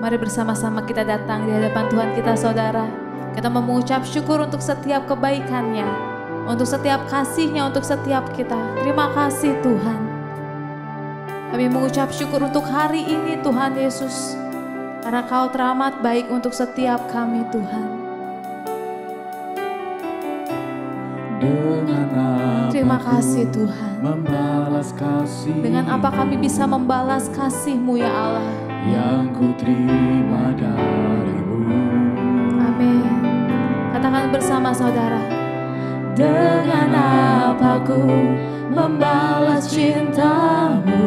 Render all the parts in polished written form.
Mari bersama-sama kita datang di hadapan Tuhan kita, saudara. Kita mengucap syukur untuk setiap kebaikan-Nya, untuk setiap kasih-Nya, untuk setiap kita. Terima kasih Tuhan. Kami mengucap syukur untuk hari ini Tuhan Yesus, karena Kau teramat baik untuk setiap kami Tuhan. Terima kasih Tuhan. Membalas kasih. Dengan apa kami bisa membalas kasih-Mu ya Allah? Yang ku terima darimu. Amin. Katakan bersama saudara. Dengan apa ku membalas cinta-Mu?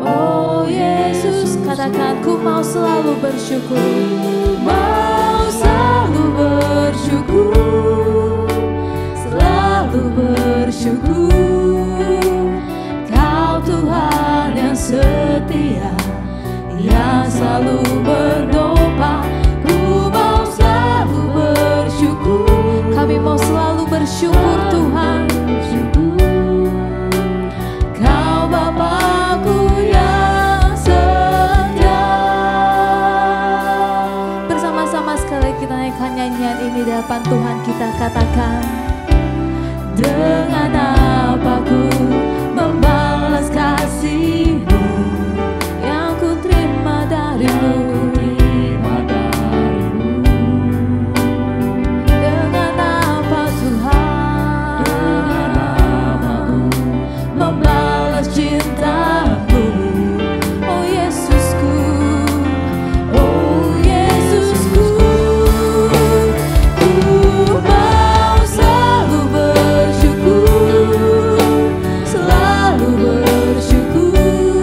Oh Yesus, katakan ku mau selalu bersyukur. Mau selalu bersyukur, selalu bersyukur. Kau Tuhan yang setia, yang selalu berdoa. Ku mau selalu bersyukur. Kami mau selalu bersyukur Tuhan. Kau Bapa-Ku yang setia. Bersama-sama sekali kita naikkan nyanyian ini di hadapan Tuhan. Kita katakan, dengan apa ku membalas kasih-Mu yang ku terima darimu. Dengan apa Tuhan, dengan apa ku membalas cinta-Mu? Oh Yesusku, oh Yesusku, ku mau selalu bersyukur, selalu bersyukur.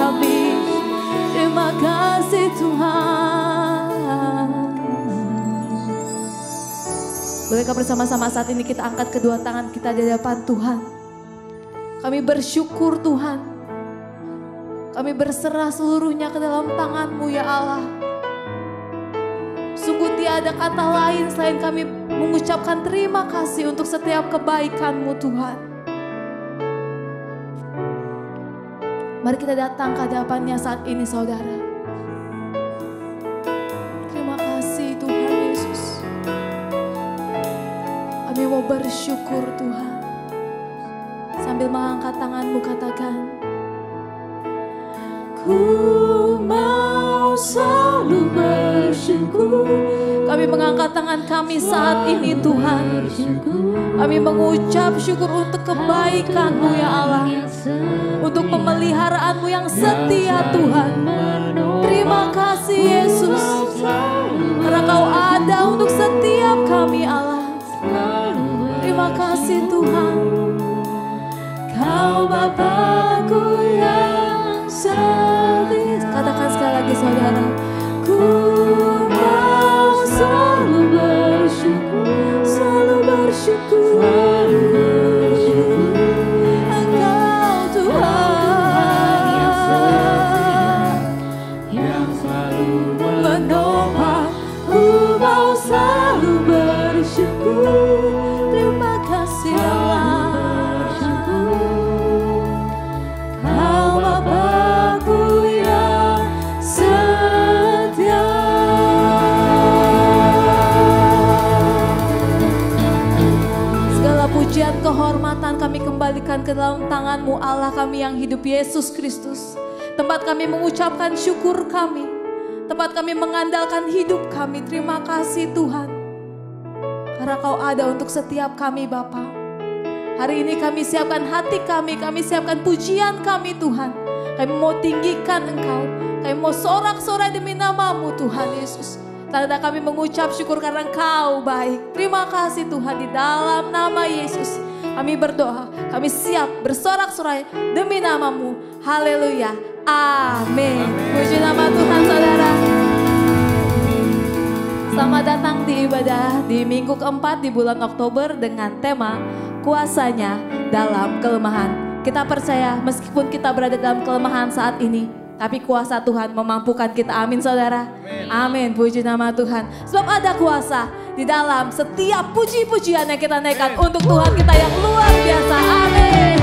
kami. Terima kasih Tuhan. Bolehkah bersama-sama saat ini kita angkat kedua tangan kita di hadapan Tuhan. Kami bersyukur Tuhan. Kami berserah seluruhnya ke dalam tangan-Mu ya Allah. Sungguh tiada kata lain selain kami mengucapkan terima kasih untuk setiap kebaikan-Mu Tuhan. Mari kita datang ke hadapan-Nya saat ini saudara. Terima kasih Tuhan Yesus. Kami mau bersyukur Tuhan. Sambil mengangkat tangan-Mu katakan, ku mau selalu bersyukur. Kami mengangkat tangan kami saat ini Tuhan. Kami mengucap syukur untuk kebaikan-Mu ya Allah. Untuk pemeliharaan-Mu yang setia Tuhan. Terima kasih Yesus. Karena Kau ada untuk setiap kami Allah. Terima kasih Tuhan. Kau Bapa-Ku yang setia. Katakan sekali lagi saudara. Ku mau selalu bersyukur, selalu bersyukur. Engkau Tuhan yang selalu menopang. Ku mau selalu bersyukur. Terima kasih Allah. Kau Bapa-Ku yang setia. Segala pujian kehormatan kami kembalikan ke dalam tangan-Mu Allah kami yang hidup Yesus Kristus. Tempat kami mengucapkan syukur kami. Tempat kami mengandalkan hidup kami. Terima kasih Tuhan. Karena Kau ada untuk setiap kami Bapa. Hari ini kami siapkan hati kami siapkan pujian kami Tuhan. Kami mau tinggikan Engkau. Kami mau sorak-sorai demi nama-Mu Tuhan Yesus. Tanda kami mengucap syukur karena Engkau baik. Terima kasih Tuhan di dalam nama Yesus. Kami berdoa, kami siap bersorak-sorai demi nama-Mu. Haleluya. Amin. Puji nama Tuhan saudara. Selamat datang di ibadah di minggu keempat di bulan Oktober dengan tema kuasanya dalam kelemahan. Kita percaya meskipun kita berada dalam kelemahan saat ini, tapi kuasa Tuhan memampukan kita. Amin saudara. Amin. Puji nama Tuhan. Sebab ada kuasa di dalam setiap puji-pujian yang kita naikkan untuk Tuhan kita yang luar biasa. Amin.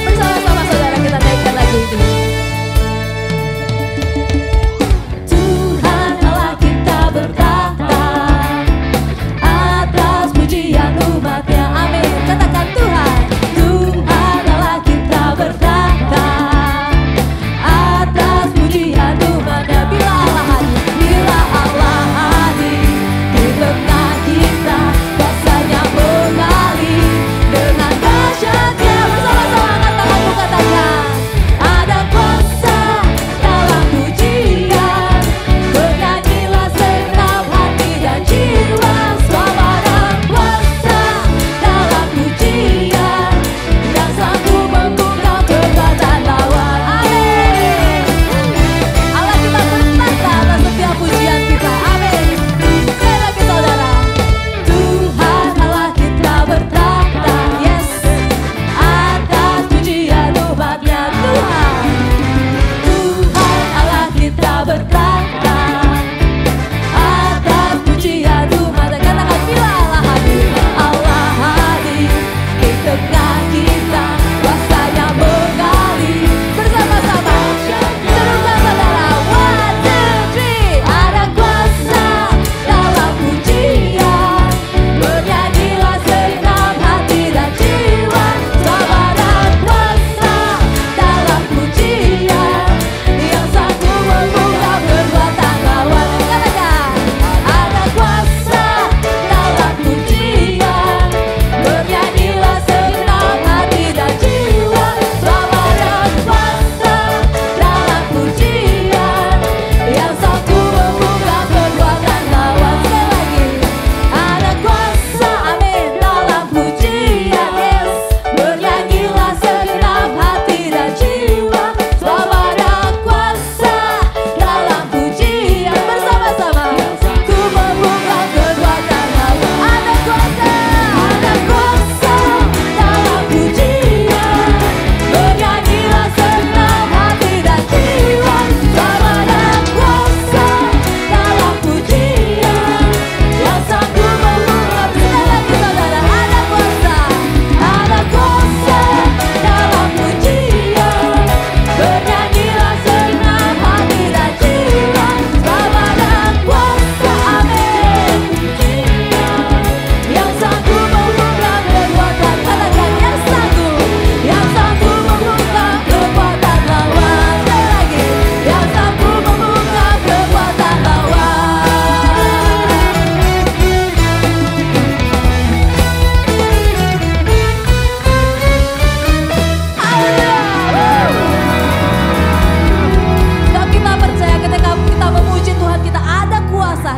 Bersama-sama saudara kita naikkan lagu ini. Tuhan Allah kita bertahta atas pujian umat-Nya. Amin. Katakan Tuhan. Tuhan Allah kita bertahta atas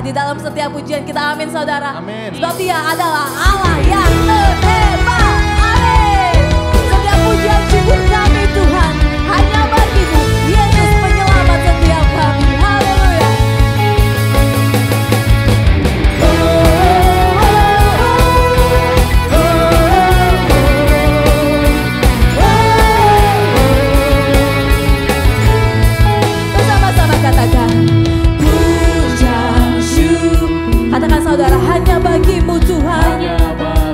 ada di dalam setiap pujian kita. Amin saudara. Amin. Sebab dia adalah Allah yang terhebat. Amin. Setiap pujian syukur kami Tuhan hanya bagi-Mu, Yesus penyelamat setiap kami. Haleluya. Bersama-sama katakan pujian syukur. Katakan saudara, hanya bagi-Mu Tuhan.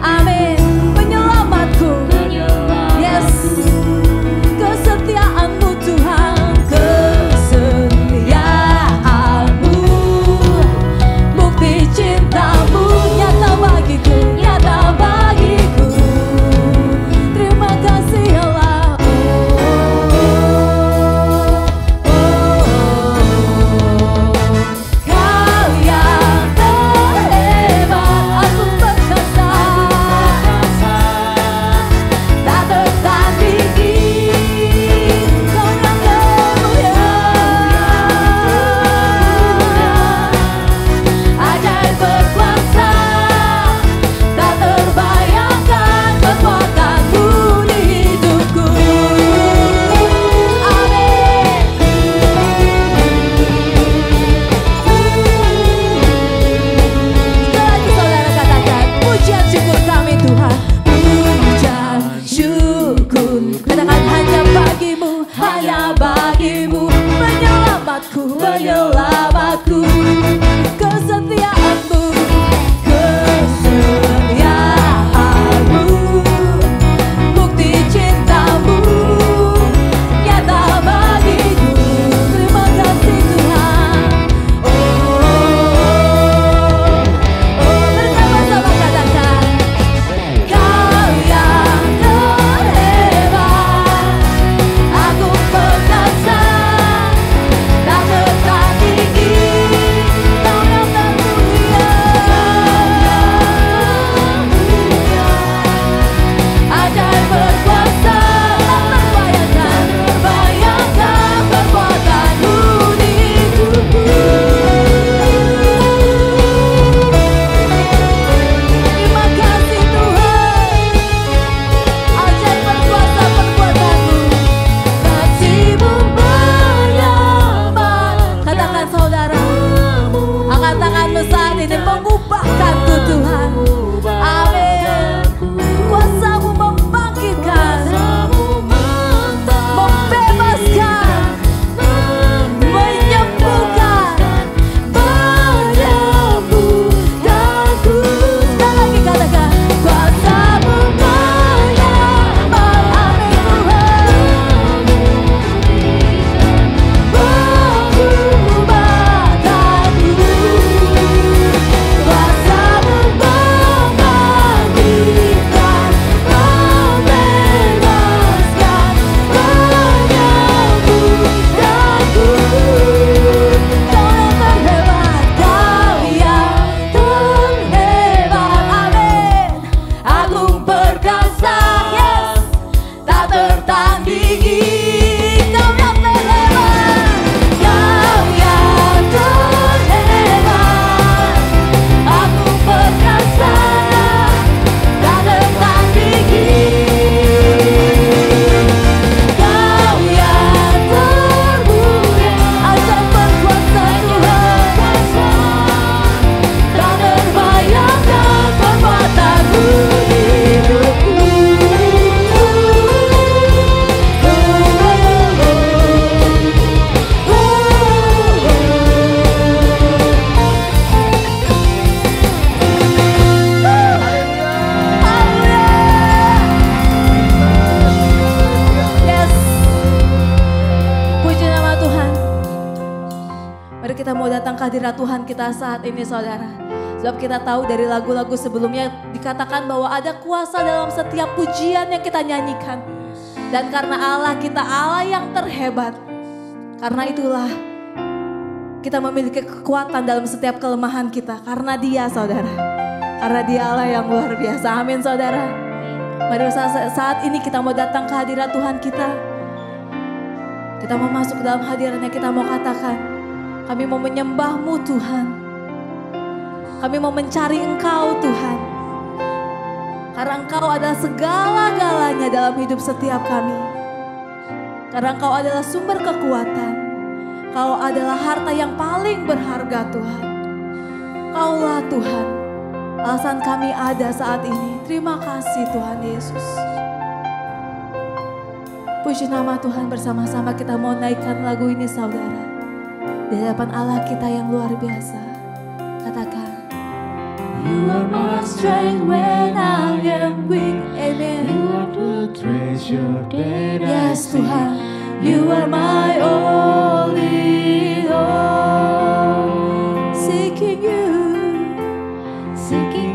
Amin. Penyelamatku. Yes. Kesetiaan-Mu Tuhan. Kesetiaan-Mu. Bukti cinta-Mu nyata bagiku. Nyata bagiku. Terima kasih Allah. Kau yang terhebat, aku perkasa, tak tertandingi. Kau yang termulia, ajaib berkuasa, tak terbayangkan kekuatan-Mu di hidupku. Amin. Sekali lagi saudara katakan pujian syukur kami Tuhan. Pujian syukur. Katakan hanya bagi-Mu, hanya bagi-Mu. Penyelamatku, penyelamatku. Kesetiaan-Mu, kesetiaan-Mu. Bukti cinta-Mu nyata bagiku. Terima kasih Tuhan. Bersama-sama katakan Kau yang terhebat, aku perkasa, tak tertandingi. Kau yang termulia, ajaib berkuasa, tak terbayangkan kekuatan-Mu di hidupku. Terima kasih Tuhan, ajaib berkuasa perbuatan-Mu, kasih-Mu menyambar. Katakan saudara, angkat tangan-Mu saat ini mengubahkanku Tuhan. Amin. Kuasa-Mu membangkitkan, membebaskan, menyembuhkan, menyembuhkanku. Sekali lagi katakan kuasa-Mu menyambar. Amin Tuhan. Mengubahkanku. Kuasa-Mu membangkitkan, membebaskan, menyembuhkanku. Kau yang terhebat, Kau yang terhebat. Amin. Agung perkasa, yes, tak tertandingi. Kau yang terhebat, Kau yang terhebat. Agung perkasa, tak tertandingi. Kau yang termulia, ajaib berkuasa Tuhan, tak terbayangkan kekuatan-Mu di hidupku. Yes. Puji nama Tuhan. Mari kita mau datang ke hadirat Tuhan kita saat ini saudara. Sebab kita tahu dari lagu-lagu sebelumnya dikatakan bahwa ada kuasa dalam setiap pujian yang kita nyanyikan. Dan karena Allah kita Allah yang terhebat. Karena itulah kita memiliki kekuatan dalam setiap kelemahan kita. Karena Dia saudara. Karena Dia Allah yang luar biasa. Amin saudara. Mari saat ini kita mau datang ke hadirat Tuhan kita. Kita mau masuk dalam hadiratnya, kita mau katakan, kami mau menyembah-Mu Tuhan. Kami mau mencari Engkau Tuhan. Karena Engkau adalah segala-galanya dalam hidup setiap kami. Karena Engkau adalah sumber kekuatan. Kau adalah harta yang paling berharga Tuhan. Kaulah Tuhan, alasan kami ada saat ini. Terima kasih Tuhan Yesus. Puji nama Tuhan, bersama-sama kita mau naikkan lagu ini saudara. Di hadapan Allah kita yang luar biasa. Katakan, You are my strength when I am weak. Amen. You are the treasure that I Yes Tuhan, You are my all in all. Seeking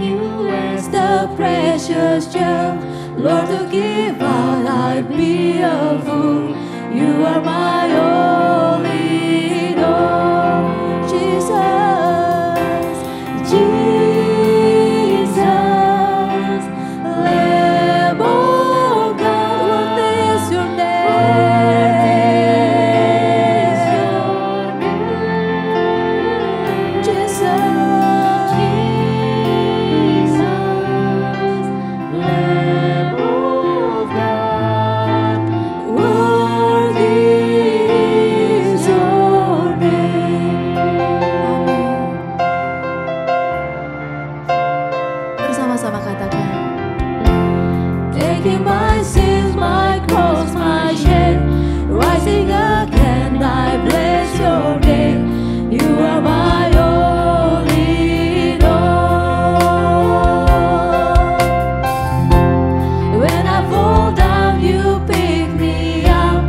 You as the precious gem. Lord, to give out I'd be a fool. You are my all in all. Jesus, Jesus, Lamb of God, worthy is Your name. Jesus, Lamb of God. worthy is Your name. Amin. Bersama-sama katakan, taking my sins, my cross, my shame, rising again, I bless Your name. You are my all in all. When I fall down, You pick me up.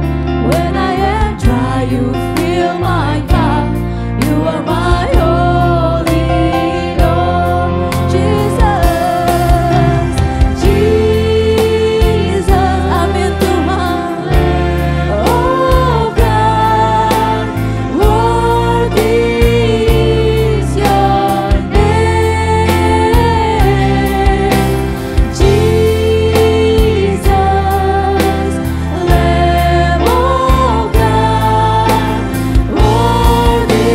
When I am dry, You fill my cup. You are my all in all. Jesus, Jesus, amin Tuhan. Oh God, worthy is Your name. Jesus, Lamb of God, worthy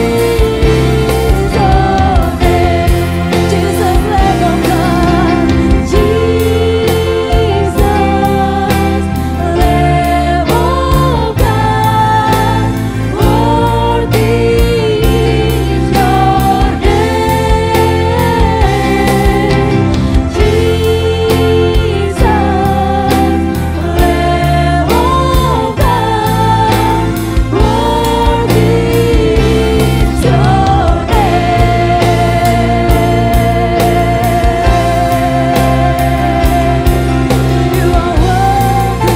is Your name. Jesus, Lamb of God, Jesus, Lamb of God, worthy is Your name. Jesus, Lamb of God, worthy is Your name. You are worthy,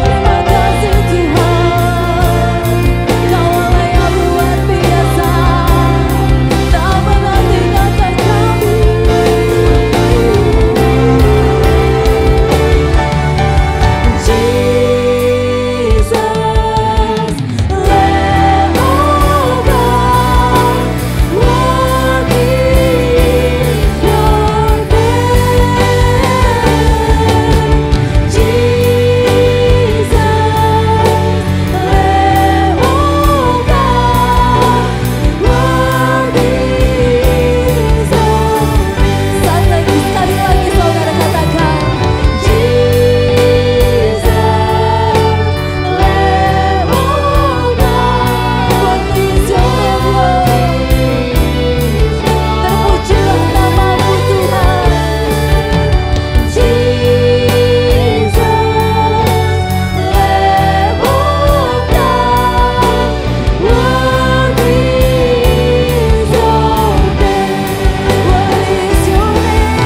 Terima kasih Tuhan, Kaulah yang luar biasa, tak pernah tinggalkan kami. Jesus, Lamb of God, worthy is Your name. Jesus, Lamb of God, worthy is Your name. Sekali lagi saudara katakan, Jesus, Lamb of God, worthy is Your name, Lord. Terpujilah nama-Mu Tuhan. Jesus, Lamb of God, worthy is Your name. Worthy is Your name.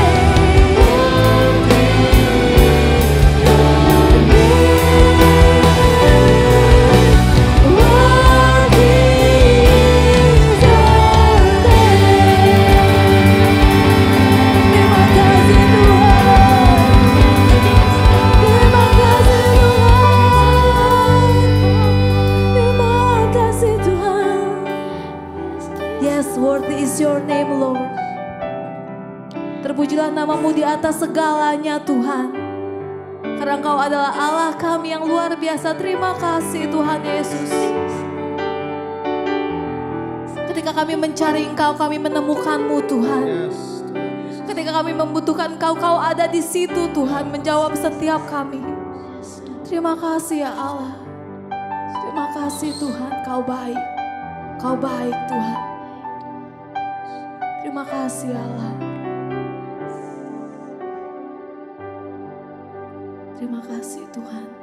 Worthy is Your name. Terima kasih Tuhan. Terima kasih Tuhan. Terima kasih Tuhan. Yes, worthy is Your name, Lord. Terpujilah nama-Mu di atas segalanya Tuhan. Karena Engkau adalah Allah kami yang luar biasa. Terima kasih Tuhan Yesus. Ketika kami mencari Engkau, kami menemukan-Mu Tuhan. Yes. Ketika kami membutuhkan Engkau, Kau ada di situ Tuhan, menjawab setiap kami. Terima kasih ya Allah. Terima kasih Tuhan, Kau baik. Kau baik Tuhan. Terima kasih Allah. Terima kasih Tuhan.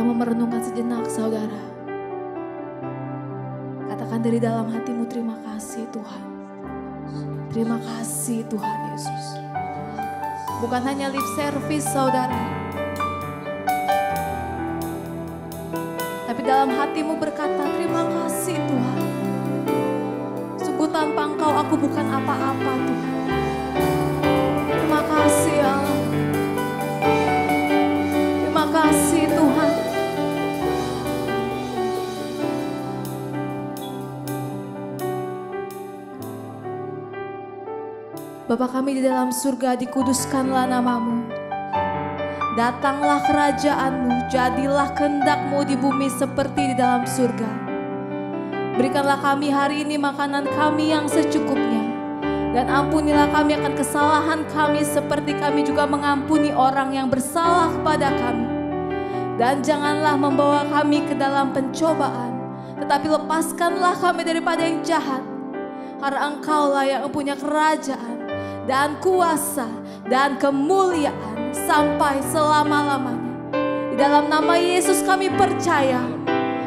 Kita mau merenungkan sejenak saudara. Katakan dari dalam hatimu, terima kasih Tuhan. Terima kasih Tuhan Yesus. Bukan hanya lip service saudara, tapi dalam hatimu berkata, terima kasih Tuhan. Sungguh tanpa Engkau aku bukan apa-apa Tuhan. Terima kasih Allah. Terima kasih Tuhan. Bapa kami di dalam surga, dikuduskanlah nama-Mu. Datanglah kerajaan-Mu, jadilah kehendak-Mu di bumi seperti di dalam surga. Berikanlah kami hari ini makanan kami yang secukupnya. Dan ampunilah kami akan kesalahan kami seperti kami juga mengampuni orang yang bersalah kepada kami. Dan janganlah membawa kami ke dalam pencobaan, tetapi lepaskanlah kami daripada yang jahat. Karena Engkau-lah yang mempunyai kerajaan dan kuasa dan kemuliaan sampai selama-lamanya. Di dalam nama Yesus kami percaya,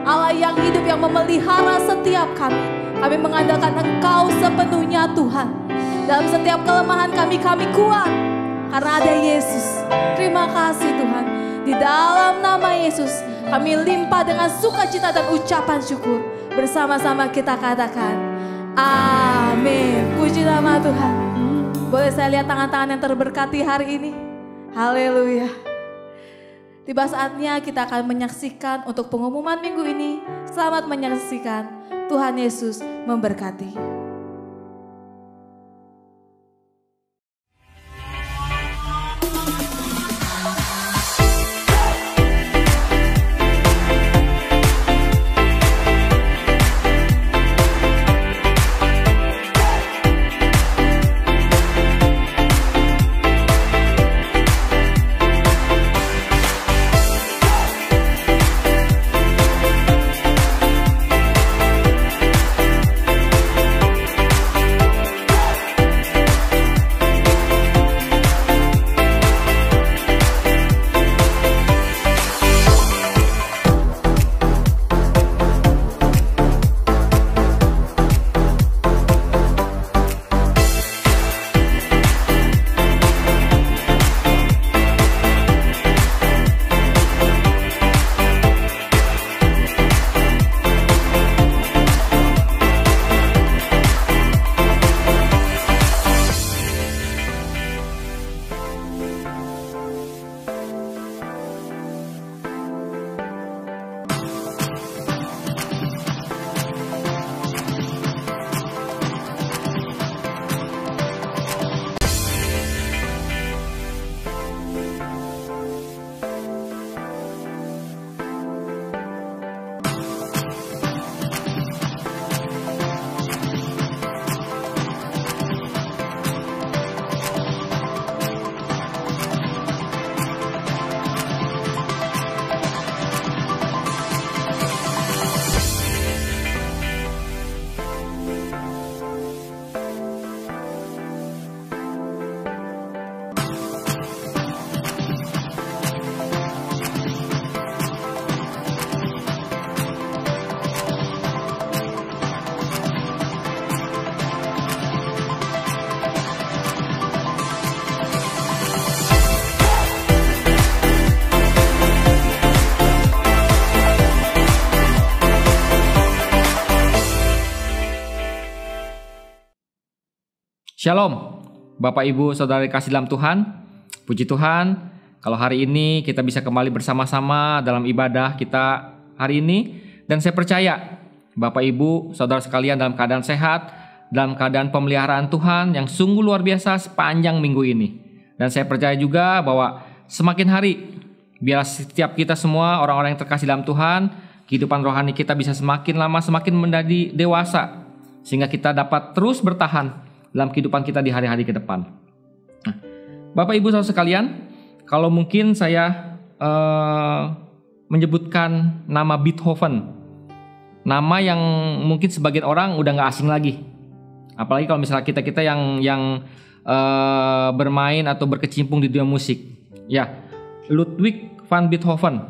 Allah yang hidup yang memelihara setiap kami. Kami mengandalkan Engkau sepenuhnya Tuhan. Dalam setiap kelemahan kami kuat karena ada Yesus. Terima kasih Tuhan. Di dalam nama Yesus kami limpah dengan sukacita dan ucapan syukur. Bersama-sama kita katakan amin. Puji nama Tuhan. Boleh saya lihat tangan-tangan yang terberkati hari ini? Haleluya. Tiba saatnya kita akan menyaksikan untuk pengumuman minggu ini. Selamat menyaksikan. Tuhan Yesus memberkati. Shalom, Bapak Ibu Saudara kasih dalam Tuhan. Puji Tuhan, kalau hari ini kita bisa kembali bersama-sama dalam ibadah kita hari ini. Dan saya percaya Bapak Ibu Saudara sekalian dalam keadaan sehat, dalam keadaan pemeliharaan Tuhan yang sungguh luar biasa sepanjang minggu ini. Dan saya percaya juga bahwa semakin hari Biar setiap kita semua orang-orang yang terkasih dalam Tuhan, kehidupan rohani kita bisa semakin lama semakin menjadi dewasa, sehingga kita dapat terus bertahan dalam kehidupan kita di hari-hari ke depan. Nah, Bapak Ibu saudara sekalian, kalau mungkin saya menyebutkan nama Beethoven, nama yang mungkin sebagian orang udah gak asing lagi. Apalagi kalau misalnya kita yang bermain atau berkecimpung di dunia musik. Ya, Ludwig van Beethoven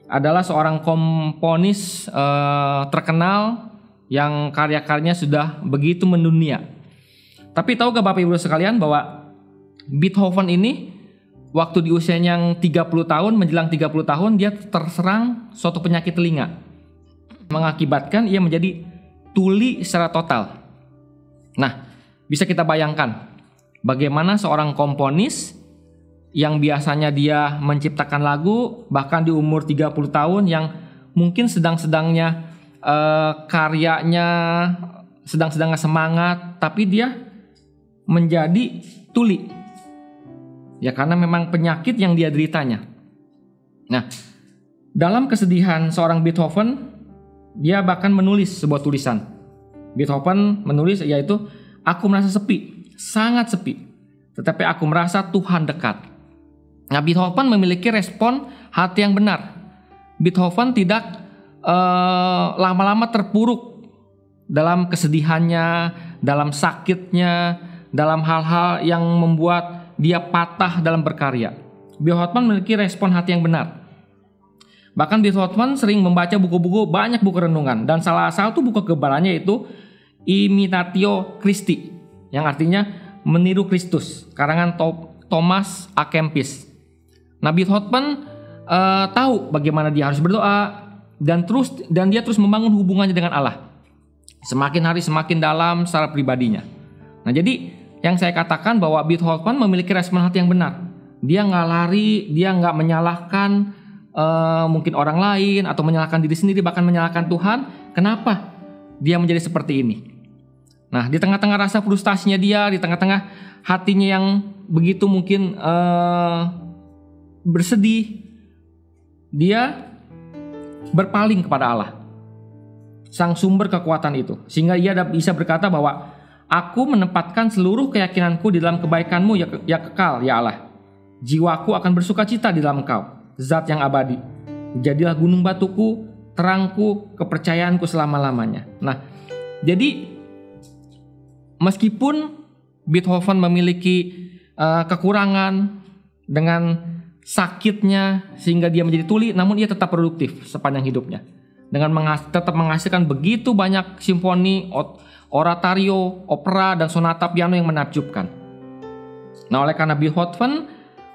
adalah seorang komponis terkenal yang karya-karyanya sudah begitu mendunia. Tapi tahu gak Bapak Ibu sekalian bahwa Beethoven ini waktu di usianya yang 30 tahun, menjelang 30 tahun, dia terserang suatu penyakit telinga, mengakibatkan ia menjadi tuli secara total. Nah, bisa kita bayangkan bagaimana seorang komponis yang biasanya dia menciptakan lagu bahkan di umur 30 tahun yang mungkin sedang-sedangnya karyanya, sedang-sedangnya semangat, tapi dia menjadi tuli. Ya karena memang penyakit yang dia deritanya. Nah, dalam kesedihan seorang Beethoven, dia bahkan menulis sebuah tulisan. Beethoven menulis yaitu, "Aku merasa sepi, sangat sepi, tetapi aku merasa Tuhan dekat." Nah, Beethoven memiliki respon hati yang benar. Beethoven tidak lama-lama terpuruk dalam kesedihannya, dalam sakitnya, dalam hal-hal yang membuat dia patah dalam berkarya. Beethoven memiliki respon hati yang benar. Bahkan Beethoven sering membaca buku-buku, banyak buku renungan, dan salah satu buku kegebalannya itu Imitatio Christi, yang artinya meniru Kristus, karangan Thomas A. Kempis. Nah, Beethoven tahu bagaimana dia harus berdoa dan dia terus membangun hubungannya dengan Allah. Semakin hari semakin dalam secara pribadinya. Nah, jadi yang saya katakan bahwa Beethoven memiliki respon hati yang benar. Dia nggak lari, dia nggak menyalahkan mungkin orang lain atau menyalahkan diri sendiri, bahkan menyalahkan Tuhan. Kenapa dia menjadi seperti ini? Nah, di tengah-tengah rasa frustasinya dia, di tengah-tengah hatinya yang begitu mungkin bersedih, dia berpaling kepada Allah, sang sumber kekuatan itu, sehingga ia bisa berkata bahwa aku menempatkan seluruh keyakinanku di dalam kebaikanmu ya kekal ya Allah. Jiwaku akan bersukacita di dalam Engkau, Zat yang abadi. Jadilah gunung batuku, terangku, kepercayaanku selama-lamanya. Nah, jadi meskipun Beethoven memiliki kekurangan dengan sakitnya sehingga dia menjadi tuli, namun ia tetap produktif sepanjang hidupnya dengan tetap menghasilkan begitu banyak simfoni, oratorio, opera, dan sonata piano yang menakjubkan. Nah, oleh karena Beethoven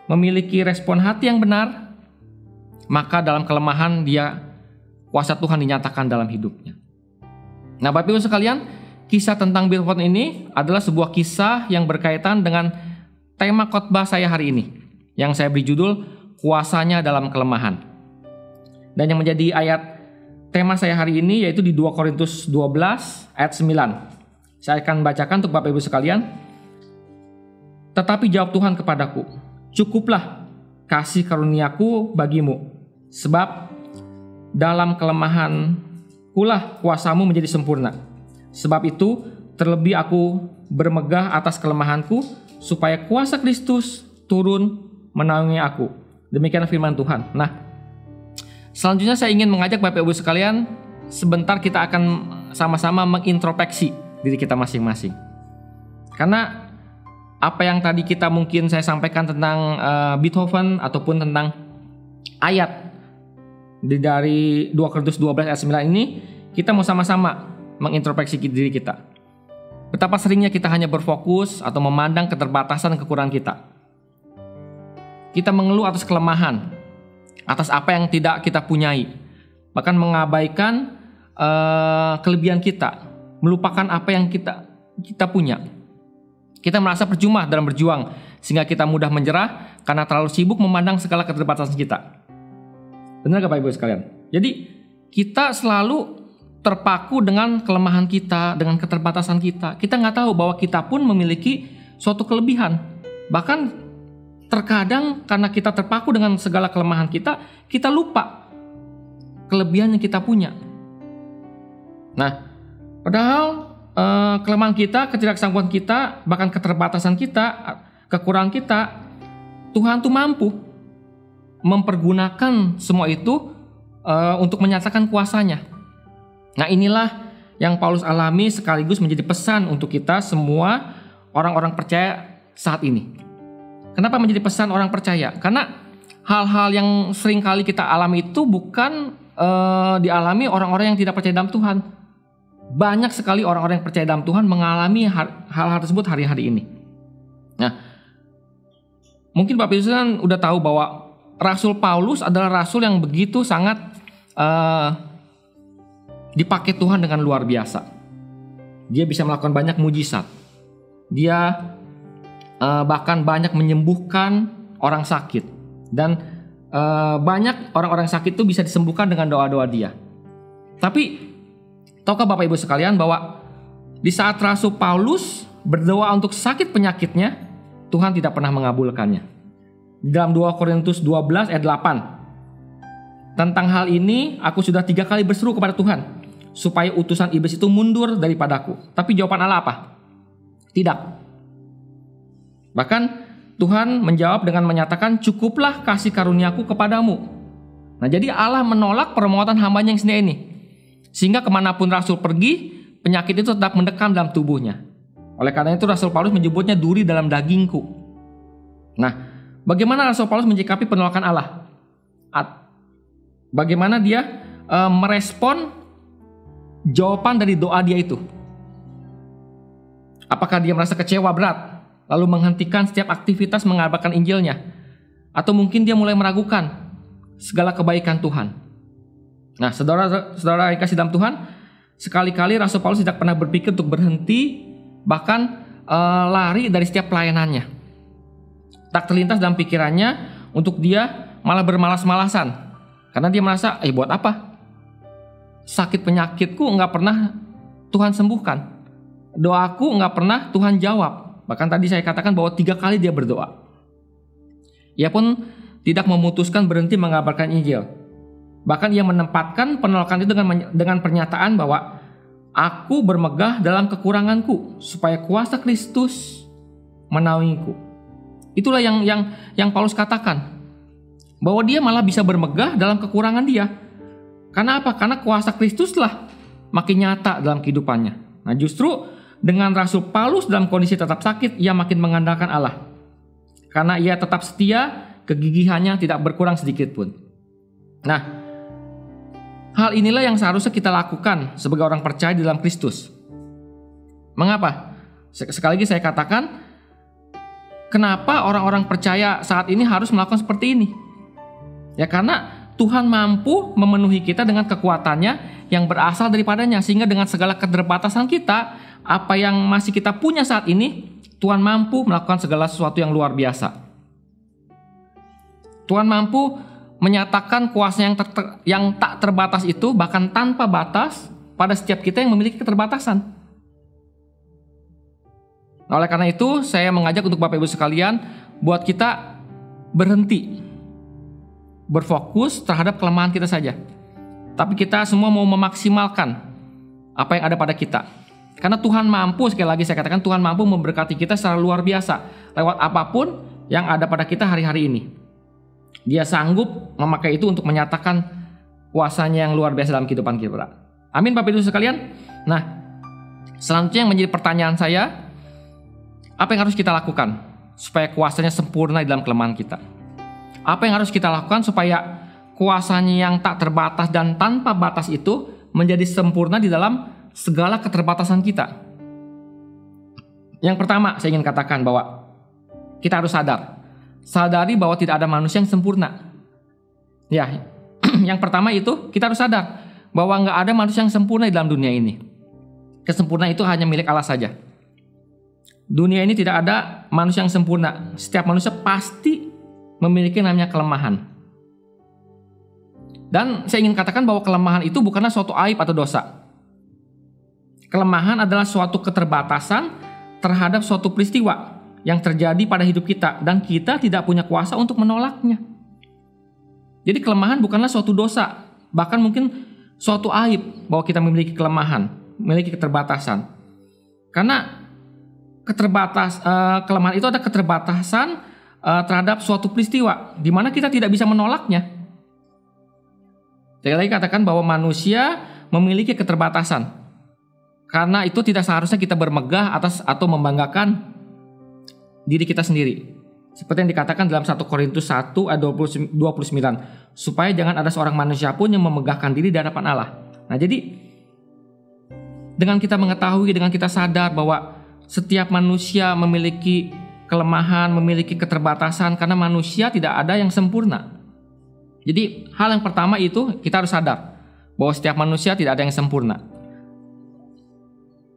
memiliki respon hati yang benar, maka dalam kelemahan dia, kuasa Tuhan dinyatakan dalam hidupnya. Nah, Bapak Ibu sekalian, kisah tentang Beethoven ini adalah sebuah kisah yang berkaitan dengan tema khotbah saya hari ini, yang saya beri judul Kuasanya dalam Kelemahan. Dan yang menjadi ayat tema saya hari ini yaitu di 2 Korintus 12 ayat 9. Saya akan bacakan untuk Bapak Ibu sekalian. Tetapi jawab Tuhan kepadaku, cukuplah kasih karuniaku bagimu, sebab dalam kelemahan kulah kuasamu menjadi sempurna. Sebab itu terlebih aku bermegah atas kelemahanku, supaya kuasa Kristus turun menaungi aku. Demikian firman Tuhan. Nah, selanjutnya saya ingin mengajak Bapak Ibu sekalian, sebentar kita akan sama-sama mengintrospeksi diri kita masing-masing. Karena apa yang tadi kita mungkin saya sampaikan tentang Beethoven ataupun tentang ayat dari 2 Korintus 12 ayat 9 ini, kita mau sama-sama mengintrospeksi diri kita. Betapa seringnya kita hanya berfokus atau memandang keterbatasan dan kekurangan kita. Kita mengeluh atas kelemahan, atas apa yang tidak kita punyai, bahkan mengabaikan kelebihan kita, melupakan apa yang kita punya. Kita merasa percuma dalam berjuang, sehingga kita mudah menyerah karena terlalu sibuk memandang segala keterbatasan kita. Benar gak Bapak Ibu sekalian? Jadi kita selalu terpaku dengan kelemahan kita, dengan keterbatasan kita. Kita nggak tahu bahwa kita pun memiliki suatu kelebihan. Bahkan terkadang karena kita terpaku dengan segala kelemahan kita, kita lupa kelebihan yang kita punya. Nah, padahal kelemahan kita, ketidaksanggupan kita, bahkan keterbatasan kita, kekurangan kita, Tuhan tuh mampu mempergunakan semua itu untuk menyatakan kuasanya. Nah, inilah yang Paulus alami sekaligus menjadi pesan untuk kita semua orang-orang percaya saat ini. Kenapa menjadi pesan orang percaya? Karena hal-hal yang sering kali kita alami itu bukan dialami orang-orang yang tidak percaya dalam Tuhan. Banyak sekali orang-orang yang percaya dalam Tuhan mengalami hal-hal tersebut hari-hari ini. Nah, mungkin Bapak Ibu kan udah tahu bahwa Rasul Paulus adalah rasul yang begitu sangat dipakai Tuhan dengan luar biasa. Dia bisa melakukan banyak mujizat. Dia bahkan banyak menyembuhkan orang sakit. Dan banyak orang-orang sakit itu bisa disembuhkan dengan doa-doa dia. Tapi tahukah Bapak Ibu sekalian bahwa di saat Rasul Paulus berdoa untuk sakit penyakitnya, Tuhan tidak pernah mengabulkannya. Di dalam 2 Korintus 12 ayat 8. Tentang hal ini aku sudah 3 kali berseru kepada Tuhan supaya utusan iblis itu mundur daripadaku. Tapi jawaban Allah apa? Tidak. Bahkan Tuhan menjawab dengan menyatakan, cukuplah kasih karuniaku kepadamu. Nah, jadi Allah menolak permohonan hambanya yang sendiri ini. Sehingga kemanapun Rasul pergi, penyakit itu tetap mendekam dalam tubuhnya. Oleh karena itu Rasul Paulus menyebutnya duri dalam dagingku. Nah, bagaimana Rasul Paulus menyikapi penolakan Allah? Bagaimana dia merespon jawaban dari doa dia itu? Apakah dia merasa kecewa berat, lalu menghentikan setiap aktivitas mengabarkan Injilnya? Atau mungkin dia mulai meragukan segala kebaikan Tuhan? Nah, saudara yang kasih dalam Tuhan, sekali-kali Rasul Paulus tidak pernah berpikir untuk berhenti, bahkan lari dari setiap pelayanannya. Tak terlintas dalam pikirannya untuk dia malah bermalas-malasan, karena dia merasa, buat apa? Sakit penyakitku nggak pernah Tuhan sembuhkan, doaku nggak pernah Tuhan jawab. Bahkan tadi saya katakan bahwa 3 kali dia berdoa. Ia pun tidak memutuskan berhenti mengabarkan Injil. Bahkan ia menempatkan penolakan itu dengan pernyataan bahwa aku bermegah dalam kekuranganku supaya kuasa Kristus menaungiku. Itulah yang Paulus katakan, bahwa dia malah bisa bermegah dalam kekurangan dia. Karena apa? Karena kuasa Kristuslah makin nyata dalam kehidupannya. Nah, justru dengan Rasul Paulus dalam kondisi tetap sakit, ia makin mengandalkan Allah. Karena ia tetap setia, kegigihannya tidak berkurang sedikit pun. Nah, hal inilah yang seharusnya kita lakukan sebagai orang percaya di dalam Kristus. Mengapa? Sekali lagi saya katakan, kenapa orang-orang percaya saat ini harus melakukan seperti ini? Ya, karena Tuhan mampu memenuhi kita dengan kekuatannya yang berasal daripadanya. Sehingga dengan segala keterbatasan kita, apa yang masih kita punya saat ini, Tuhan mampu melakukan segala sesuatu yang luar biasa. Tuhan mampu menyatakan kuasa yang tak terbatas itu bahkan tanpa batas pada setiap kita yang memiliki keterbatasan. Nah, oleh karena itu saya mengajak untuk Bapak Ibu sekalian buat kita berhenti berfokus terhadap kelemahan kita saja. Tapi kita semua mau memaksimalkan apa yang ada pada kita. Karena Tuhan mampu, sekali lagi saya katakan, Tuhan mampu memberkati kita secara luar biasa lewat apapun yang ada pada kita hari-hari ini. Dia sanggup memakai itu untuk menyatakan kuasanya yang luar biasa dalam kehidupan kita. Amin Bapak Ibu sekalian. Nah, selanjutnya yang menjadi pertanyaan saya, apa yang harus kita lakukan supaya kuasanya sempurna di dalam kelemahan kita? Apa yang harus kita lakukan supaya kuasanya yang tak terbatas dan tanpa batas itu menjadi sempurna di dalam segala keterbatasan kita? Yang pertama saya ingin katakan bahwa kita harus sadari bahwa tidak ada manusia yang sempurna. Ya, yang pertama itu kita harus sadar bahwa nggak ada manusia yang sempurna di dalam dunia ini. Kesempurnaan itu hanya milik Allah saja. Dunia ini tidak ada manusia yang sempurna. Setiap manusia pasti memiliki namanya kelemahan. Dan saya ingin katakan bahwa kelemahan itu bukanlah suatu aib atau dosa. Kelemahan adalah suatu keterbatasan terhadap suatu peristiwa yang terjadi pada hidup kita dan kita tidak punya kuasa untuk menolaknya. Jadi kelemahan bukanlah suatu dosa, bahkan mungkin suatu aib bahwa kita memiliki kelemahan, memiliki keterbatasan. Karena kelemahan itu ada keterbatasan terhadap suatu peristiwa di mana kita tidak bisa menolaknya. Sekali lagi katakan bahwa manusia memiliki keterbatasan. Karena itu tidak seharusnya kita bermegah atas atau membanggakan diri kita sendiri. Seperti yang dikatakan dalam 1 Korintus 1 ayat 29, supaya jangan ada seorang manusia pun yang memegahkan diri di hadapan Allah. Nah, jadi dengan kita mengetahui, dengan kita sadar bahwa setiap manusia memiliki kelemahan, memiliki keterbatasan, karena manusia tidak ada yang sempurna. Jadi hal yang pertama itu kita harus sadar bahwa setiap manusia tidak ada yang sempurna.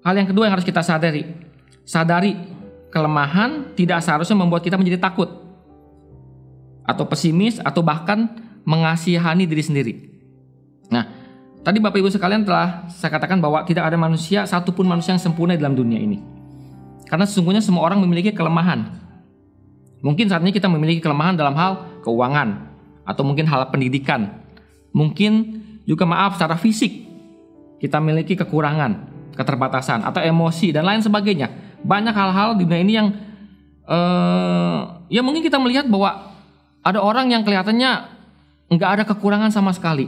Hal yang kedua yang harus kita sadari kelemahan tidak seharusnya membuat kita menjadi takut atau pesimis atau bahkan mengasihani diri sendiri. Nah, tadi Bapak Ibu sekalian telah saya katakan bahwa tidak ada manusia, satupun manusia yang sempurna dalam dunia ini. Karena sesungguhnya semua orang memiliki kelemahan. Mungkin saat ini kita memiliki kelemahan dalam hal keuangan atau mungkin hal pendidikan. Mungkin juga secara fisik kita memiliki kekurangan, keterbatasan atau emosi dan lain sebagainya. Banyak hal-hal di dunia ini yang ya mungkin kita melihat bahwa ada orang yang kelihatannya nggak ada kekurangan sama sekali,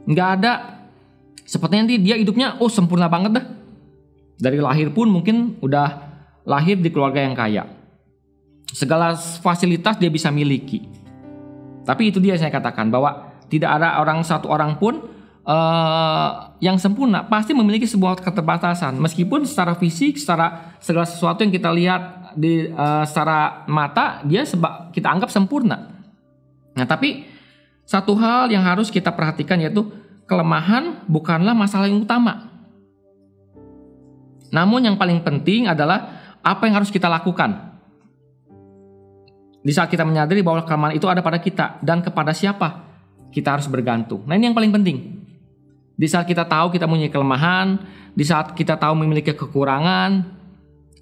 nggak ada, sepertinya dia hidupnya sempurna banget dah. Dari lahir pun mungkin udah lahir di keluarga yang kaya, segala fasilitas dia bisa miliki. Tapi itu dia saya katakan bahwa tidak ada satu orang pun yang sempurna, pasti memiliki sebuah keterbatasan. Meskipun secara fisik, secara segala sesuatu yang kita lihat secara mata, kita anggap sempurna. Nah, tapi satu hal yang harus kita perhatikan yaitu kelemahan bukanlah masalah yang utama. Namun yang paling penting adalah apa yang harus kita lakukan di saat kita menyadari bahwa kelemahan itu ada pada kita dan kepada siapa kita harus bergantung. Nah, ini yang paling penting. Di saat kita tahu kita punya kelemahan, di saat kita tahu memiliki kekurangan,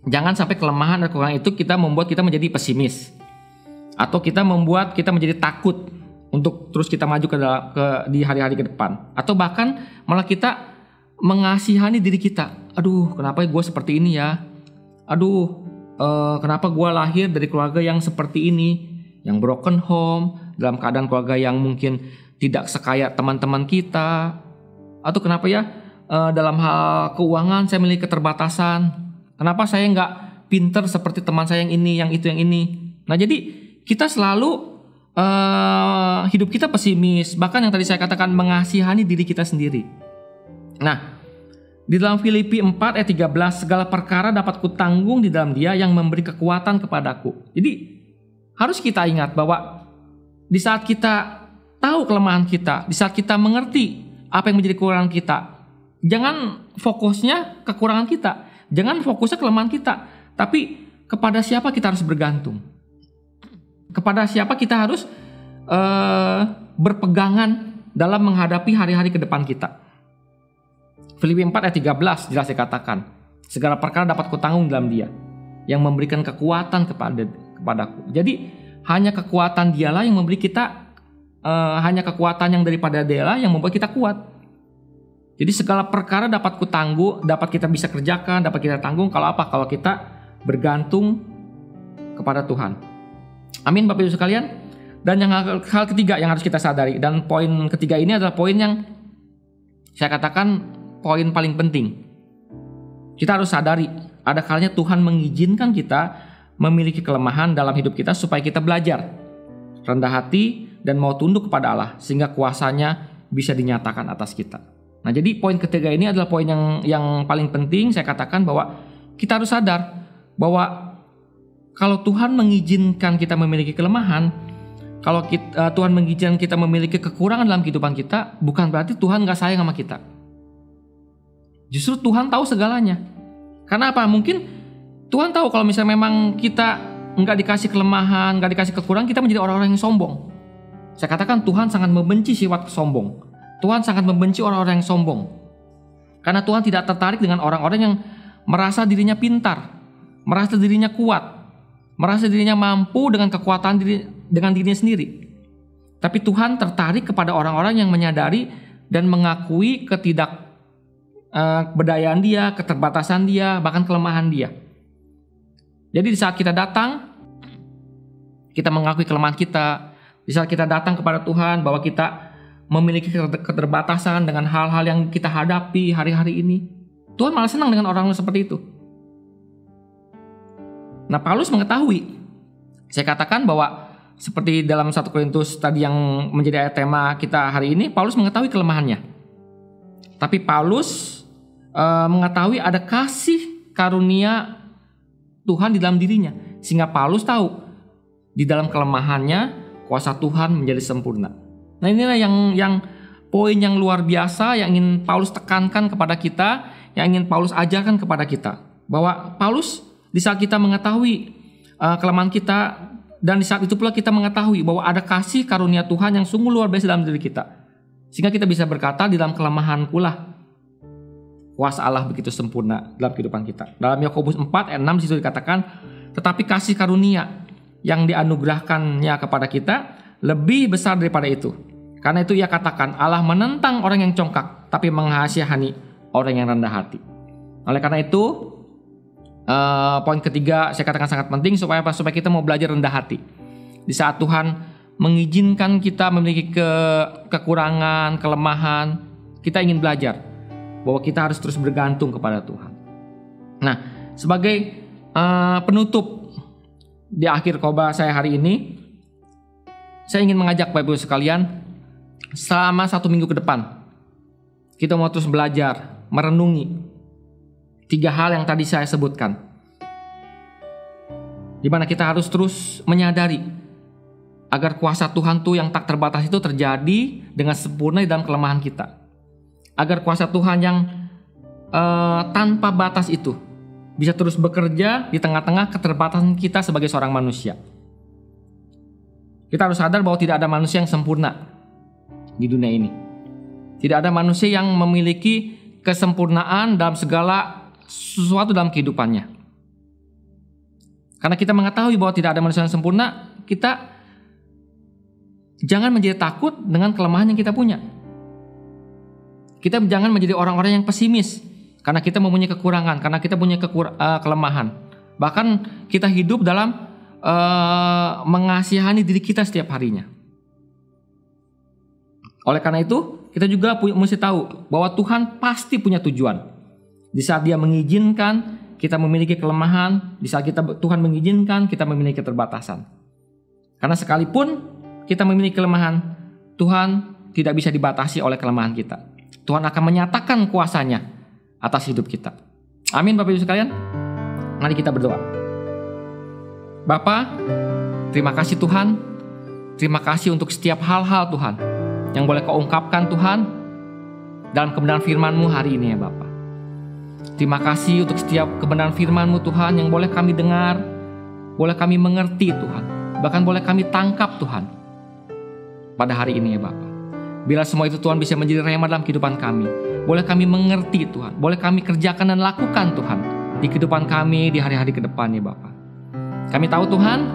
jangan sampai kelemahan dan kekurangan itu membuat kita menjadi pesimis, atau membuat kita menjadi takut untuk terus kita maju di hari-hari ke depan, atau bahkan malah kita mengasihani diri kita. Aduh, kenapa gue seperti ini ya? Aduh, kenapa gue lahir dari keluarga yang seperti ini, yang broken home, dalam keadaan keluarga yang mungkin tidak sekaya teman-teman kita. Atau kenapa ya dalam hal keuangan saya memiliki keterbatasan. Kenapa saya nggak pinter seperti teman saya yang ini, yang itu, yang ini. Nah, jadi kita selalu hidup kita pesimis. Bahkan yang tadi saya katakan mengasihani diri kita sendiri. Nah, di dalam Filipi 4 ayat 13, segala perkara dapat kutanggung di dalam Dia yang memberi kekuatan kepadaku. Jadi harus kita ingat bahwa di saat kita tahu kelemahan kita, di saat kita mengerti apa yang menjadi kekurangan kita, jangan fokusnya kekurangan kita, jangan fokusnya kelemahan kita, tapi kepada siapa kita harus bergantung, kepada siapa kita harus berpegangan dalam menghadapi hari-hari ke depan kita. Filipi 4 ayat 13 jelas dikatakan, segala perkara dapat kutanggung dalam Dia yang memberikan kekuatan kepadaku. Jadi hanya kekuatan Dialah yang memberi kita, hanya kekuatan yang daripada Dialah yang membuat kita kuat. Jadi segala perkara dapat kutanggung, dapat kita bisa kerjakan, dapat kita tanggung kalau apa? Kalau kita bergantung kepada Tuhan. Amin Bapak Ibu sekalian. Dan yang hal ketiga yang harus kita sadari, dan poin ketiga ini adalah poin yang saya katakan poin paling penting. Kita harus sadari ada kalanya Tuhan mengizinkan kita memiliki kelemahan dalam hidup kita supaya kita belajar rendah hati dan mau tunduk kepada Allah sehingga kuasanya bisa dinyatakan atas kita. Nah, jadi poin ketiga ini adalah poin yang paling penting. Saya katakan bahwa kita harus sadar bahwa kalau Tuhan mengizinkan kita memiliki kelemahan, kalau Tuhan mengizinkan kita memiliki kekurangan dalam kehidupan kita, bukan berarti Tuhan gak sayang sama kita. Justru Tuhan tahu segalanya. Karena apa? Mungkin Tuhan tahu kalau misalnya memang kita nggak dikasih kelemahan, nggak dikasih kekurangan, kita menjadi orang-orang yang sombong. Saya katakan Tuhan sangat membenci sifat sombong. Tuhan sangat membenci orang-orang yang sombong. Karena Tuhan tidak tertarik dengan orang-orang yang merasa dirinya pintar, merasa dirinya kuat, merasa dirinya mampu dengan kekuatan dengan dirinya sendiri. Tapi Tuhan tertarik kepada orang-orang yang menyadari dan mengakui ketidakberdayaan dia, keterbatasan dia, bahkan kelemahan dia. Jadi di saat kita datang, kita mengakui kelemahan kita. Di saat kita datang kepada Tuhan bahwa kita memiliki keterbatasan dengan hal-hal yang kita hadapi hari-hari ini, Tuhan malah senang dengan orang seperti itu. Nah, Paulus mengetahui. Saya katakan bahwa seperti dalam 1 Korintus tadi yang menjadi ayat tema kita hari ini, Paulus mengetahui kelemahannya. Tapi Paulus mengetahui ada kasih karunia Tuhan di dalam dirinya. Sehingga Paulus tahu di dalam kelemahannya kuasa Tuhan menjadi sempurna. Nah, inilah yang poin yang luar biasa yang ingin Paulus tekankan kepada kita, yang ingin Paulus ajarkan kepada kita. Bahwa Paulus di saat kita mengetahui kelemahan kita, dan di saat itu pula kita mengetahui bahwa ada kasih karunia Tuhan yang sungguh luar biasa dalam diri kita. Sehingga kita bisa berkata di dalam kelemahanku lah kuasa Allah begitu sempurna dalam kehidupan kita. Dalam Yakobus 4 ayat 6 di situ dikatakan, tetapi kasih karunia yang dianugerahkannya kepada kita lebih besar daripada itu. Karena itu ia katakan, Allah menentang orang yang congkak, tapi mengasihani orang yang rendah hati. Oleh karena itu, poin ketiga saya katakan sangat penting supaya kita mau belajar rendah hati. Di saat Tuhan mengizinkan kita memiliki kekurangan, kelemahan, kita ingin belajar bahwa kita harus terus bergantung kepada Tuhan. Nah, sebagai penutup di akhir khotbah saya hari ini, saya ingin mengajak Bapak Ibu sekalian, selama 1 minggu ke depan kita mau terus belajar, merenungi 3 hal yang tadi saya sebutkan, di mana kita harus terus menyadari agar kuasa Tuhan tuh yang tak terbatas itu terjadi dengan sempurna di dalam kelemahan kita, agar kuasa Tuhan yang tanpa batas itu bisa terus bekerja di tengah-tengah keterbatasan kita sebagai seorang manusia. Kita harus sadar bahwa tidak ada manusia yang sempurna di dunia ini. Tidak ada manusia yang memiliki kesempurnaan dalam segala sesuatu dalam kehidupannya. Karena kita mengetahui bahwa tidak ada manusia yang sempurna, kita jangan menjadi takut dengan kelemahan yang kita punya. Kita jangan menjadi orang-orang yang pesimis karena kita mempunyai kekurangan, karena kita punya kelemahan. Bahkan kita hidup dalam mengasihani diri kita setiap harinya. Oleh karena itu, kita juga mesti tahu bahwa Tuhan pasti punya tujuan. Di saat Dia mengizinkan kita memiliki kelemahan, di saat Tuhan mengizinkan kita memiliki keterbatasan. Karena sekalipun kita memiliki kelemahan, Tuhan tidak bisa dibatasi oleh kelemahan kita. Tuhan akan menyatakan kuasa-Nya atas hidup kita. Amin Bapak Ibu sekalian. Mari kita berdoa. Bapa, terima kasih Tuhan. Terima kasih untuk setiap hal-hal Tuhan yang boleh Kau ungkapkan Tuhan dalam kebenaran firman-Mu hari ini ya Bapa. Terima kasih untuk setiap kebenaran firman-Mu Tuhan yang boleh kami dengar, boleh kami mengerti Tuhan, bahkan boleh kami tangkap Tuhan pada hari ini ya Bapa. Bila semua itu Tuhan bisa menjadi rema dalam kehidupan kami, boleh kami mengerti Tuhan, boleh kami kerjakan dan lakukan Tuhan di kehidupan kami di hari-hari ke depan ya Bapa. Kami tahu Tuhan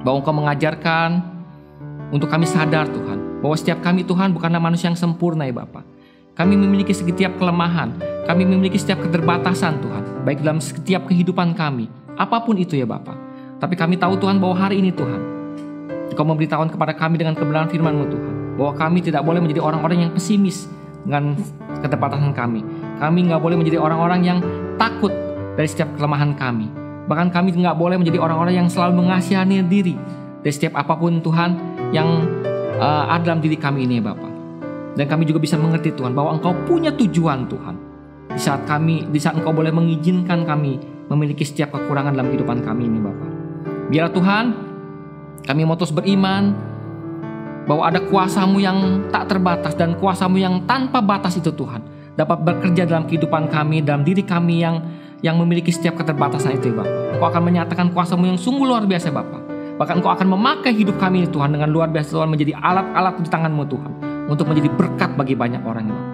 bahwa Engkau mengajarkan untuk kami sadar Tuhan bahwa setiap kami Tuhan bukanlah manusia yang sempurna ya Bapa. Kami memiliki setiap kelemahan, kami memiliki setiap keterbatasan Tuhan, baik dalam setiap kehidupan kami, apapun itu ya Bapa. Tapi kami tahu Tuhan bahwa hari ini Tuhan, Engkau memberitahukan kepada kami dengan kebenaran firman-Mu Tuhan, bahwa kami tidak boleh menjadi orang-orang yang pesimis dengan keterbatasan kami. Kami nggak boleh menjadi orang-orang yang takut dari setiap kelemahan kami. Bahkan kami nggak boleh menjadi orang-orang yang selalu mengasihani diri dari setiap apapun Tuhan yang ada dalam diri kami ini ya Bapa. Dan kami juga bisa mengerti Tuhan bahwa Engkau punya tujuan Tuhan. Di saat Engkau boleh mengizinkan kami memiliki setiap kekurangan dalam kehidupan kami ini Bapa. Biarlah Tuhan, kami mau terus beriman bahwa ada kuasa-Mu yang tak terbatas dan kuasa-Mu yang tanpa batas itu Tuhan dapat bekerja dalam kehidupan kami, dalam diri kami yang memiliki setiap keterbatasan itu ya Bapa. Engkau akan menyatakan kuasa-Mu yang sungguh luar biasa Bapa. Bahkan Engkau akan memakai hidup kami Tuhan dengan luar biasa Tuhan, menjadi alat-alat di tangan-Mu Tuhan untuk menjadi berkat bagi banyak orang ya Bapa.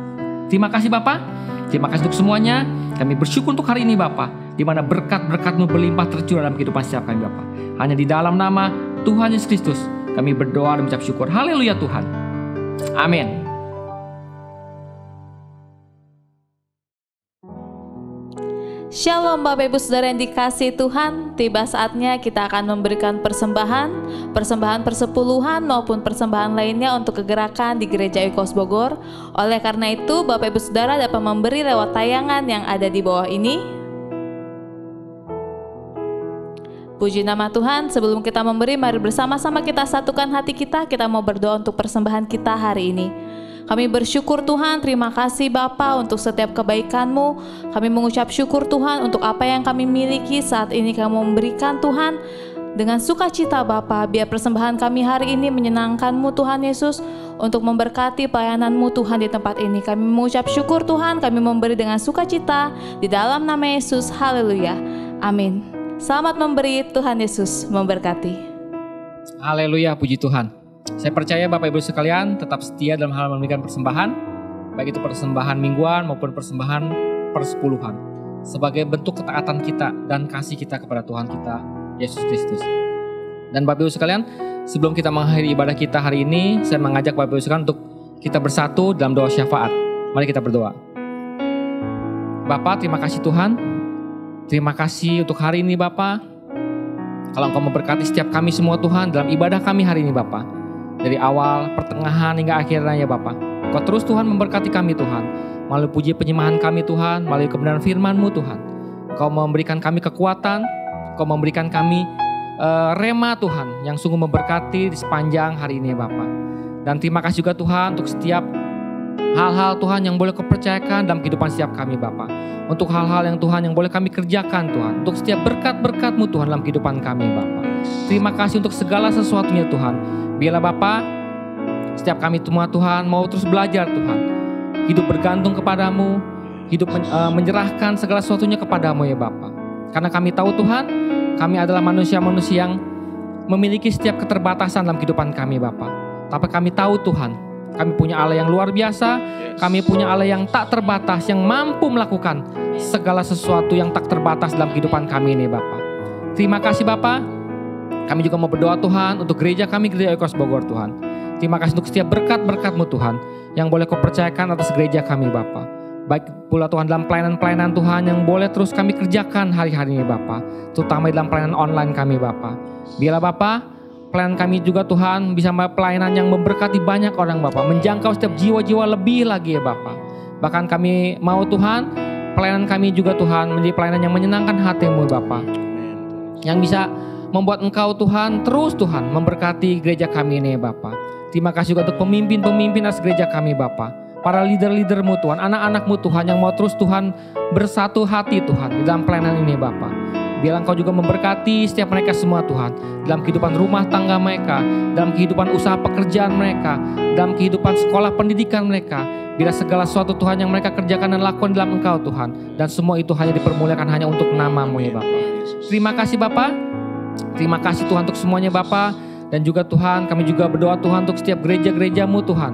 Terima kasih Bapa. Terima kasih untuk semuanya. Kami bersyukur untuk hari ini Bapa. di mana berkat-berkat-Mu berlimpah tercurah dalam kehidupan setiap kami Bapa. Hanya di dalam nama Tuhan Yesus Kristus kami berdoa dan mengucap syukur. Haleluya Tuhan. Amin. Shalom Bapak Ibu Saudara yang dikasihi Tuhan. Tiba saatnya kita akan memberikan persembahan persepuluhan maupun persembahan lainnya untuk kegerakan di Gereja Oikos Bogor. Oleh karena itu Bapak Ibu Saudara dapat memberi lewat tayangan yang ada di bawah ini. Puji nama Tuhan. Sebelum kita memberi, mari bersama-sama kita satukan hati kita. Kita mau berdoa untuk persembahan kita hari ini. Kami bersyukur Tuhan, terima kasih Bapa untuk setiap kebaikan-Mu. Kami mengucap syukur Tuhan untuk apa yang kami miliki saat ini Kamu memberikan Tuhan. Dengan sukacita Bapa, biar persembahan kami hari ini menyenangkan-Mu Tuhan Yesus, untuk memberkati pelayanan-Mu Tuhan di tempat ini. Kami mengucap syukur Tuhan, kami memberi dengan sukacita di dalam nama Yesus. Haleluya. Amin. Selamat memberi, Tuhan Yesus memberkati. Haleluya, puji Tuhan. Saya percaya Bapak Ibu sekalian tetap setia dalam hal memberikan persembahan, baik itu persembahan mingguan maupun persembahan persepuluhan, sebagai bentuk ketaatan kita dan kasih kita kepada Tuhan kita, Yesus Kristus. Dan Bapak Ibu sekalian, sebelum kita mengakhiri ibadah kita hari ini, saya mengajak Bapak Ibu sekalian untuk kita bersatu dalam doa syafaat. Mari kita berdoa. Bapa, terima kasih Tuhan. Terima kasih untuk hari ini Bapa. Kalau Engkau memberkati setiap kami semua Tuhan dalam ibadah kami hari ini Bapa. Dari awal, pertengahan hingga akhirnya ya Bapa. Kau terus Tuhan memberkati kami Tuhan. Melalui puji penyembahan kami Tuhan, melalui kebenaran firman-Mu Tuhan. Kau memberikan kami kekuatan, Kau memberikan kami rema Tuhan yang sungguh memberkati di sepanjang hari ini ya Bapa. Dan terima kasih juga Tuhan untuk setiap hal-hal Tuhan yang boleh Kau percayakan dalam kehidupan setiap kami Bapa. Untuk hal-hal yang Tuhan yang boleh kami kerjakan Tuhan. Untuk setiap berkat-berkat-Mu Tuhan dalam kehidupan kami Bapa. Terima kasih untuk segala sesuatunya Tuhan. Biarlah Bapa, setiap kami semua Tuhan mau terus belajar Tuhan. Hidup bergantung kepadamu, hidup menyerahkan segala sesuatunya kepadamu ya Bapa. Karena kami tahu Tuhan, kami adalah manusia-manusia yang memiliki setiap keterbatasan dalam kehidupan kami Bapa. Tapi kami tahu Tuhan, kami punya Allah yang luar biasa, kami punya Allah yang tak terbatas, yang mampu melakukan segala sesuatu yang tak terbatas dalam kehidupan kami ini Bapa. Terima kasih Bapa. Kami juga mau berdoa Tuhan untuk gereja kami, Gereja Oikos Bogor Tuhan. Terima kasih untuk setiap berkat-berkat-Mu Tuhan yang boleh Kau percayakan atas gereja kami Bapa. Baik pula Tuhan dalam pelayanan-pelayanan Tuhan yang boleh terus kami kerjakan hari-hari ini Bapa. Terutama dalam pelayanan online kami Bapa. Biarlah Bapa, pelayanan kami juga Tuhan bisa pelayanan yang memberkati banyak orang Bapa. Menjangkau setiap jiwa-jiwa lebih lagi ya Bapa. Bahkan kami mau Tuhan, pelayanan kami juga Tuhan menjadi pelayanan yang menyenangkan hati-Mu Bapa. Yang bisa membuat Engkau Tuhan terus Tuhan memberkati gereja kami ini Bapa. Terima kasih juga untuk pemimpin-pemimpin atas gereja kami Bapa. Para leader-leader-Mu Tuhan, anak-anak-Mu Tuhan yang mau terus Tuhan bersatu hati Tuhan di dalam pelayanan ini Bapa. Biarlah Engkau juga memberkati setiap mereka semua Tuhan. Dalam kehidupan rumah tangga mereka, dalam kehidupan usaha pekerjaan mereka, dalam kehidupan sekolah pendidikan mereka. Bila segala sesuatu Tuhan yang mereka kerjakan dan lakukan dalam Engkau Tuhan. Dan semua itu hanya dipermuliakan hanya untuk nama-Mu ya Bapa. Terima kasih Bapa. Terima kasih Tuhan untuk semuanya Bapa. Dan juga Tuhan, kami juga berdoa Tuhan untuk setiap gereja-gereja-Mu Tuhan.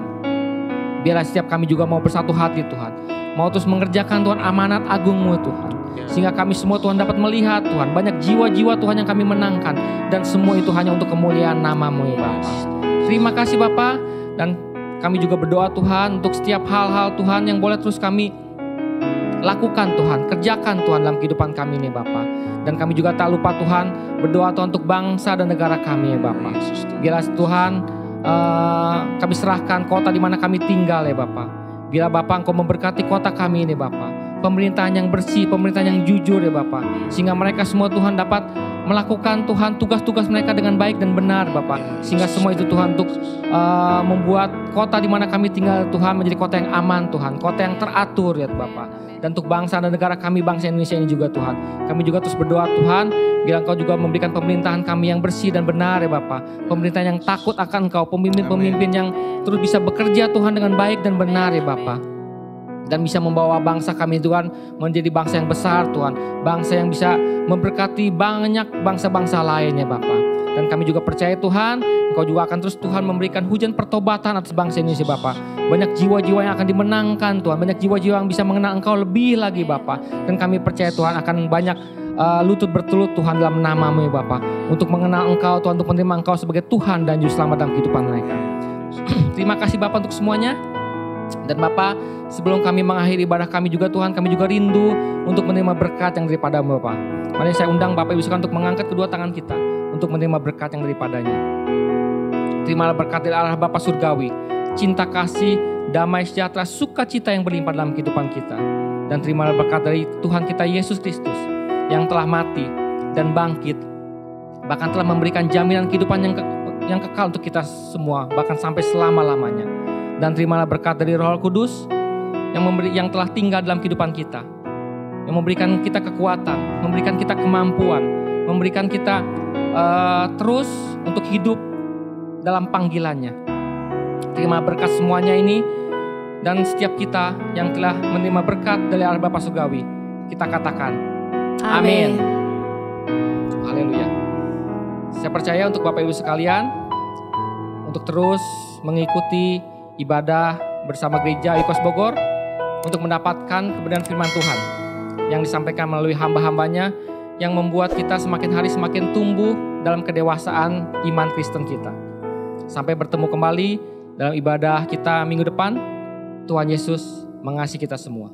Biarlah setiap kami juga mau bersatu hati Tuhan. Mau terus mengerjakan Tuhan amanat agung-Mu Tuhan. Sehingga kami semua Tuhan dapat melihat Tuhan banyak jiwa-jiwa Tuhan yang kami menangkan. Dan semua itu hanya untuk kemuliaan nama-Mu ya Bapa. Terima kasih Bapa. Dan kami juga berdoa Tuhan untuk setiap hal-hal Tuhan yang boleh terus kami lakukan Tuhan, kerjakan Tuhan dalam kehidupan kami ini Bapa. Dan kami juga tak lupa Tuhan berdoa Tuhan untuk bangsa dan negara kami ya Bapa. Biarlah Tuhan kami serahkan kota di mana kami tinggal ya Bapa. Biarlah Bapa Engkau memberkati kota kami ini Bapa. Pemerintahan yang bersih, pemerintahan yang jujur ya Bapa. Sehingga mereka semua Tuhan dapat melakukan Tuhan tugas-tugas mereka dengan baik dan benar Bapa. Sehingga semua itu Tuhan untuk membuat kota di mana kami tinggal Tuhan menjadi kota yang aman Tuhan. Kota yang teratur ya Bapa. Dan untuk bangsa dan negara kami, bangsa Indonesia ini juga Tuhan. Kami juga terus berdoa Tuhan, biar Engkau juga memberikan pemerintahan kami yang bersih dan benar ya Bapa. Pemerintahan yang takut akan Engkau, pemimpin-pemimpin yang terus bisa bekerja Tuhan dengan baik dan benar ya Bapa. Dan bisa membawa bangsa kami Tuhan menjadi bangsa yang besar Tuhan. Bangsa yang bisa memberkati banyak bangsa-bangsa lain ya Bapa. Dan kami juga percaya Tuhan, Engkau juga akan terus Tuhan memberikan hujan pertobatan atas bangsa Indonesia Bapa. Banyak jiwa-jiwa yang akan dimenangkan Tuhan. Banyak jiwa-jiwa yang bisa mengenal Engkau lebih lagi Bapa. Dan kami percaya Tuhan akan banyak lutut bertelut Tuhan dalam nama-Mu ya Bapa. Untuk mengenal Engkau Tuhan, untuk menerima Engkau sebagai Tuhan dan Juru Selamat dalam kehidupan mereka. Terima kasih Bapa untuk semuanya. Dan Bapa, sebelum kami mengakhiri ibadah kami juga Tuhan, kami juga rindu untuk menerima berkat yang daripada-Mu Bapa. Mari saya undang Bapak Ibu sekalian untuk mengangkat kedua tangan kita untuk menerima berkat yang daripadanya. Terimalah berkat dari Allah Bapa Surgawi, cinta kasih, damai sejahtera, sukacita yang berlimpah dalam kehidupan kita. Dan terimalah berkat dari Tuhan kita Yesus Kristus yang telah mati dan bangkit, bahkan telah memberikan jaminan kehidupan yang kekal untuk kita semua, bahkan sampai selama-lamanya. Dan terimalah berkat dari Roh Kudus yang telah tinggal dalam kehidupan kita, yang memberikan kita kekuatan, memberikan kita kemampuan, memberikan kita terus untuk hidup dalam panggilannya. Terima berkat semuanya ini, dan setiap kita yang telah menerima berkat dari Allah Bapa Surgawi, kita katakan amin. Haleluya. Saya percaya untuk Bapak Ibu sekalian untuk terus mengikuti ibadah bersama gereja IKOS Bogor untuk mendapatkan kebenaran firman Tuhan yang disampaikan melalui hamba-hambanya, yang membuat kita semakin hari semakin tumbuh dalam kedewasaan iman Kristen kita. Sampai bertemu kembali dalam ibadah kita minggu depan. Tuhan Yesus mengasihi kita semua.